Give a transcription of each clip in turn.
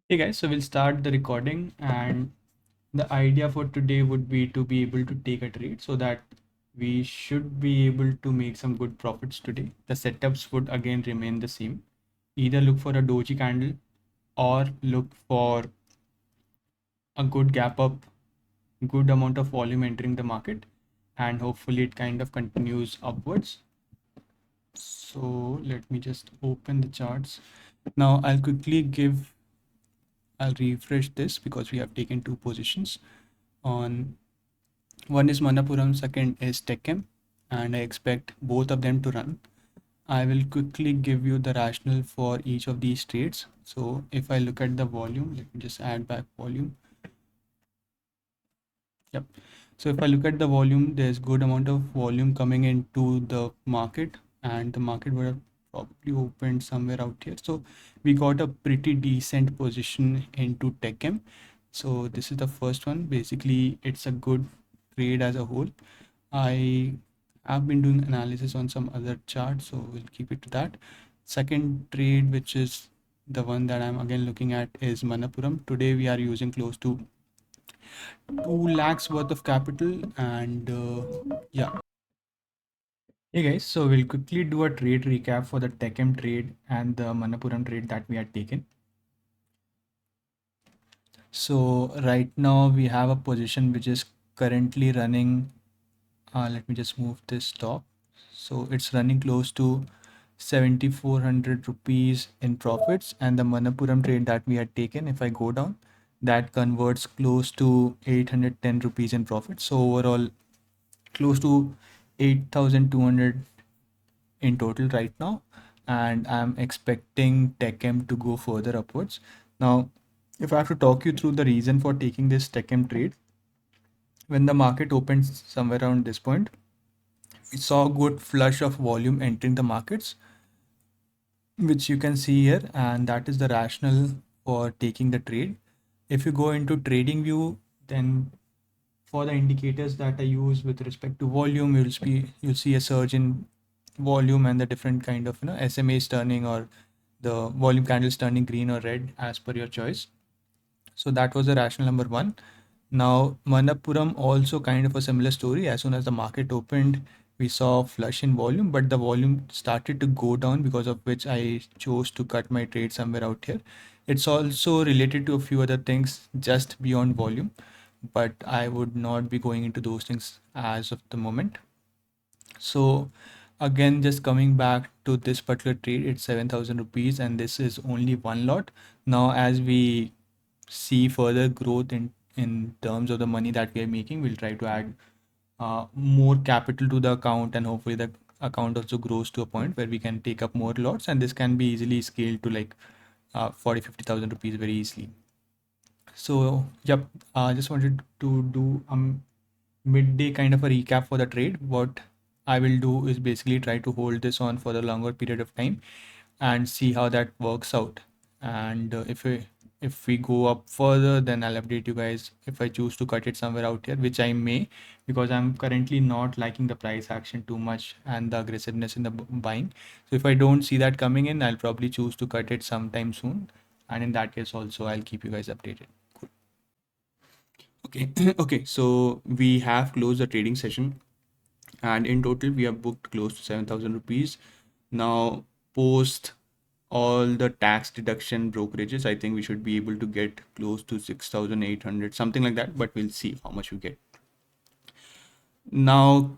Hey guys, so we'll start the recording, and the idea for today would be to be able to take a trade so that we should be able to make some good profits today. The setups would again remain the same. Either look for a doji candle or look for a good gap up, good amount of volume entering the market, and hopefully it kind of continues upwards. So let me just open the charts. Now I'll refresh this because we have taken two positions on. One is Manapuram, second is Techem, and I expect both of them to run. I will quickly give you the rationale for each of these trades. So if I look at the volume, let me just add back volume. Yep. So if I look at the volume, there's good amount of volume coming into the market, and the market would have probably opened somewhere out here. So we got a pretty decent position into Techem. So this is the first one. Basically, it's a good trade as a whole. I have been doing analysis on some other charts, so we'll keep it to that. Second trade, which is the one that I'm again looking at, is Manapuram. Today we are using close to 2 lakhs worth of capital, and yeah. Hey guys, so we'll quickly do a trade recap for the Techem trade and the Manapuram trade that we had taken. So right now we have a position which is currently running. Let me just move this top. So it's running close to 7,400 rupees in profits, and the Manapuram trade that we had taken, if I go down, that converts close to 810 rupees in profit. So overall, close to 8,200 in total right now, and I'm expecting TechM to go further upwards. Now, if I have to talk you through the reason for taking this TechM trade, when the market opens somewhere around this point, we saw a good flush of volume entering the markets, which you can see here, and that is the rationale for taking the trade. If you go into trading view, then for the indicators that I use with respect to volume, you'll see a surge in volume and the different kind of SMAs turning, or the volume candles turning green or red as per your choice. So that was the rationale number one. Now, Manappuram also kind of a similar story. As soon as the market opened, we saw a flush in volume, but the volume started to go down, because of which I chose to cut my trade somewhere out here. It's also related to a few other things just beyond volume, but I would not be going into those things as of the moment. So again, just coming back to this particular trade, it's 7,000 rupees, and this is only one lot. Now, as we see further growth in terms of the money that we are making, we'll try to add more capital to the account, and hopefully the account also grows to a point where we can take up more lots, and this can be easily scaled to like 40,000-50,000 rupees very easily. So yep, I just wanted to do midday kind of a recap for the trade. What I will do is basically try to hold this on for the longer period of time and see how that works out. And if we go up further, then I'll update you guys if I choose to cut it somewhere out here, which I may, because I'm currently not liking the price action too much and the aggressiveness in the buying. So if I don't see that coming in, I'll probably choose to cut it sometime soon. And in that case also, I'll keep you guys updated. Okay. Okay, so we have closed the trading session, and in total we have booked close to 7,000 rupees. Now, post all the tax deduction brokerages, I think we should be able to get close to 6,800, something like that, but we'll see how much we get. Now,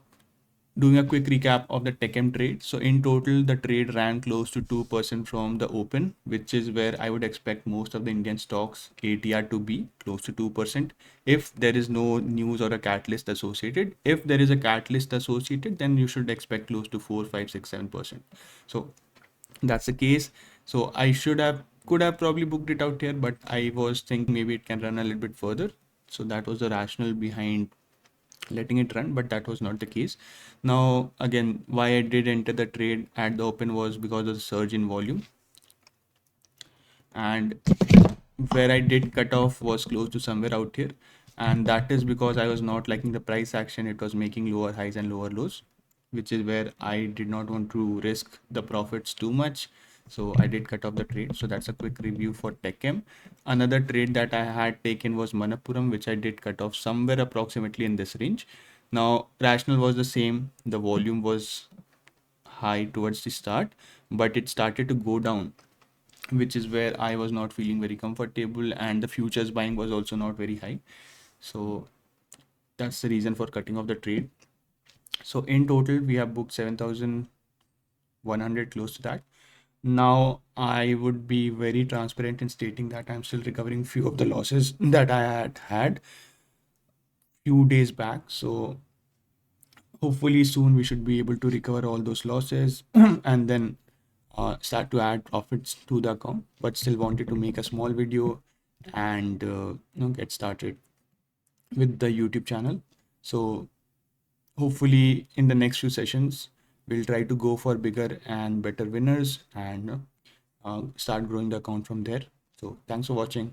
doing a quick recap of the Techem trade. So in total, the trade ran close to 2% from the open, which is where I would expect most of the Indian stocks ATR to be close to 2%. If there is no news or a catalyst associated, if there is a catalyst associated, then you should expect close to 4, 5, 6, 7%. So that's the case. So I could have probably booked it out here, but I was thinking maybe it can run a little bit further. So that was the rationale behind letting it run, but that was not the case. Now, again, why I did enter the trade at the open was because of the surge in volume, and where I did cut off was close to somewhere out here, and that is because I was not liking the price action. It was making lower highs and lower lows, which is where I did not want to risk the profits too much. So I did cut off the trade. So that's a quick review for TechM. Another trade that I had taken was Manappuram, which I did cut off somewhere approximately in this range. Now rationale was the same. The volume was high towards the start, but it started to go down, which is where I was not feeling very comfortable, and the futures buying was also not very high. So that's the reason for cutting off the trade. So in total, we have booked 7,100, close to that. Now I would be very transparent in stating that I'm still recovering few of the losses that I had few days back. So hopefully soon we should be able to recover all those losses and then start to add profits to the account. But still wanted to make a small video and get started with the YouTube channel. So hopefully in the next few sessions we'll try to go for bigger and better winners and start growing the account from there. So thanks for watching.